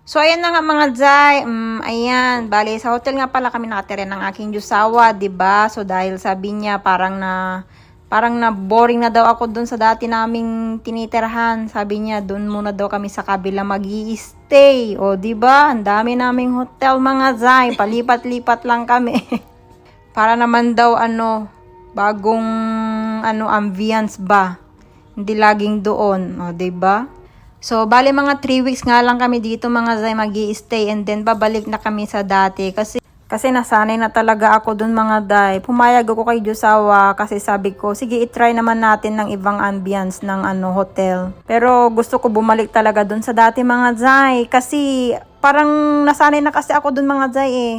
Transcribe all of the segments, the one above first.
So, ayan na nga mga Zay. Ayan, bali, sa hotel nga pala kami nakatira ng aking Diyosawa, 'di ba? So, dahil sabi niya parang na boring na daw ako dun sa dati naming tinitirahan. Sabi niya, dun muna daw kami sa kabila mag-i-stay. O, 'di ba? Ang dami naming hotel mga Zay. Palipat-lipat lang kami. Para naman daw bagong ambience ba? Hindi laging doon, o, 'di ba? So, bali mga 3 weeks nga lang kami dito mga Zay magi-stay and then babalik na kami sa dati kasi nasanay na talaga ako dun mga Day. Pumayag ako kay Diyosawa kasi sabi ko, sige i-try naman natin ng ibang ambience ng hotel. Pero gusto ko bumalik talaga dun sa dati mga Zay kasi parang nasanay na kasi ako dun mga Zay eh.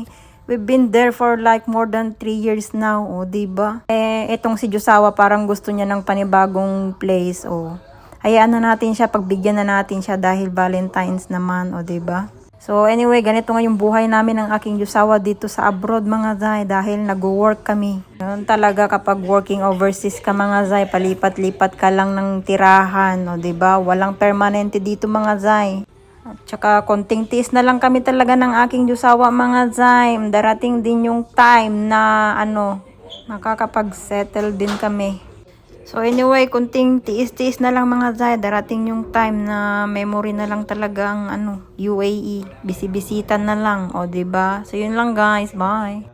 We've been there for like more than 3 years now, o, diba? Etong si Diyosawa parang gusto niya ng panibagong place, o. Hayaan na natin siya, pagbigyan na natin siya dahil Valentine's naman, o, diba? So, anyway, ganito nga yung buhay namin ng aking Diyosawa dito sa abroad, mga Zay, dahil nag-work kami. Ganun talaga kapag working overseas ka, mga Zay, palipat-lipat ka lang ng tirahan, o, diba? Walang permanente dito, mga Zay. At saka konting tiis na lang kami talaga ng aking Diyosawa mga Zay. Darating din yung time na makakapag-settle din kami. So anyway, konting tiis-tiis na lang mga Zay. Darating yung time na memory na lang talaga ang UAE. Bisi-bisita na lang, o, diba? So yun lang guys, bye.